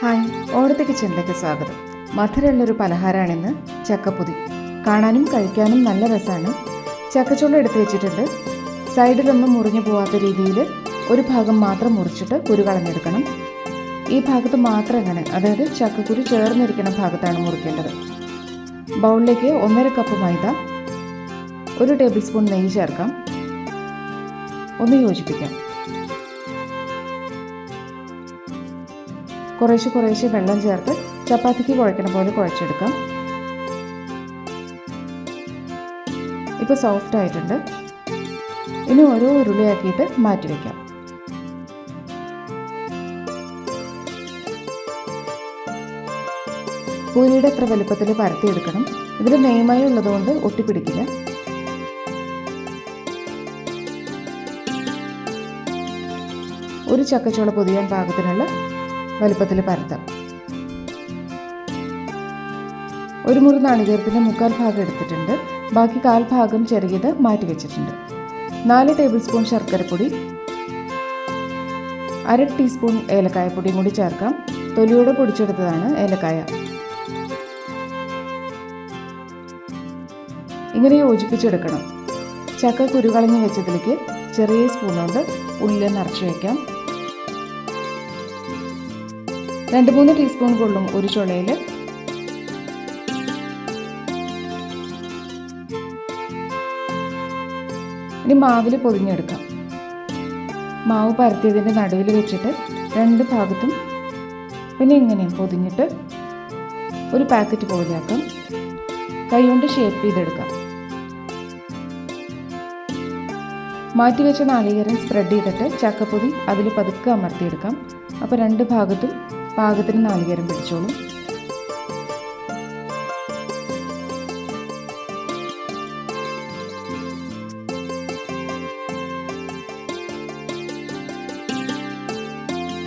Hi, ഓടത്തെ കിച്ചണിലേക്ക് സ്വാഗതം. മധുരമുള്ളൊരു പലഹാരമാണിന്ന് ചക്കപ്പൊതി. കാണാനും കഴിക്കാനും നല്ല രസമാണ്. ചക്കച്ചുള എടുത്ത് വെച്ചിട്ടുണ്ട്. സൈഡിലൊന്നും മുറിഞ്ഞു പോകാത്ത രീതിയിൽ ഒരു ഭാഗം മാത്രം മുറിച്ചിട്ട് കുരു കളഞ്ഞെടുക്കണം. ഈ ഭാഗത്ത് മാത്രം ഇങ്ങനെ, അതായത് ചക്കക്കുരു ചേർന്നിരിക്കുന്ന ഭാഗത്താണ് മുറിക്കേണ്ടത്. ബൗളിലേക്ക് 1.5 കപ്പ് മൈദ, 1 ടേബിൾ സ്പൂൺ നെയ്യ് ചേർക്കാം. ഒന്ന് യോജിപ്പിക്കാം. കുറേശ്ശെ വെള്ളം ചേർത്ത് ചപ്പാത്തിക്ക് കുഴക്കണ പോലെ കുഴച്ചെടുക്കാം. ഇപ്പോൾ സോഫ്റ്റ് ആയിട്ടുണ്ട്. ഇനി ഓരോ ഉരുളയാക്കിയിട്ട് മാറ്റി വയ്ക്കാം. പൂരിയുടെ അത്ര വലുപ്പത്തിൽ പരത്തിയെടുക്കണം. ഇതിൽ നെയ്മയം ഉള്ളതുകൊണ്ട് ഒട്ടിപ്പിടിക്കില്ല. ഒരു ചക്കച്ചുള പൊതിയാൻ പാകത്തിനുള്ള വലുപ്പത്തിൽ പരത്താം. ഒരു മുറി നാളികേരത്തിൻ്റെ 1/4 ഭാഗം എടുത്തിട്ടുണ്ട്. ബാക്കി 1/4 ഭാഗം ചെറിയത് മാറ്റി വെച്ചിട്ടുണ്ട്. 4 ടേബിൾ സ്പൂൺ ശർക്കരപ്പൊടി, 1/2 ടീസ്പൂൺ ഏലക്കായപ്പൊടിയും കൂടി ചേർക്കാം. തൊലിയോടെ പൊടിച്ചെടുത്തതാണ് ഏലക്കായ. ഇങ്ങനെ യോജിപ്പിച്ചെടുക്കണം. ചക്ക കുരുകളഞ്ഞ് വെച്ചതിലേക്ക് ചെറിയ സ്പൂൺ കൊണ്ട് ഉള്ളിൽ നിറച്ച് വയ്ക്കാം. 2-3 ടീസ്പൂൺ കൊള്ളും ഒരു ചുളയിൽ. ഇനി മാവിൽ പൊതിഞ്ഞെടുക്കാം. മാവ് പരത്തിയതിൻ്റെ നടുവിൽ വെച്ചിട്ട് 2 ഭാഗത്തും പിന്നെ ഇങ്ങനെയും പൊതിഞ്ഞിട്ട് ഒരു പാക്കറ്റ് പോലെയാക്കാം. കൈകൊണ്ട് ഷേപ്പ് ചെയ്തെടുക്കാം. മാറ്റിവെച്ച നാളികേരം സ്പ്രെഡ് ചെയ്തിട്ട് ചക്കപ്പൊതി അതിൽ പതുക്കെ അമർത്തിയെടുക്കാം. അപ്പോൾ 2 ഭാഗത്തും പാകത്തിന് നാളികേരം പിടിച്ചോളും.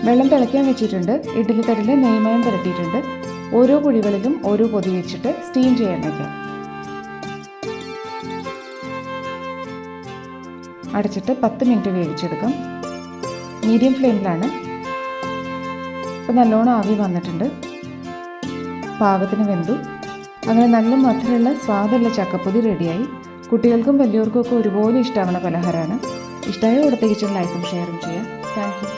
വെള്ളം തിളയ്ക്കാൻ വെച്ചിട്ടുണ്ട്. ഇഡ്ഡലി തട്ടിൽ നെയ്മയം പുരട്ടിയിട്ടുണ്ട്. ഓരോ കുഴികളിലും ഓരോ പൊതി വെച്ചിട്ട് സ്റ്റീം ചെയ്യാൻ വയ്ക്കാം. അടച്ചിട്ട് 10 മിനിറ്റ് വേവിച്ചെടുക്കാം. മീഡിയം ഫ്ലെയിമിലാണ്. ഇപ്പോൾ നല്ലോണം ആവി വന്നിട്ടുണ്ട്. പാകത്തിന് വെന്തു. അങ്ങനെ നല്ല മധുരമുള്ള സ്വാദുള്ള ചക്കപ്പൊതി റെഡിയായി. കുട്ടികൾക്കും വലിയവർക്കും ഒക്കെ ഒരുപോലെ ഇഷ്ടമാവുന്ന പലഹാരമാണ്. ഇഷ്ടമായ ഓടത്തെ കിച്ചൺ ലൈക്കും ഷെയറും ചെയ്യാം. Thank you.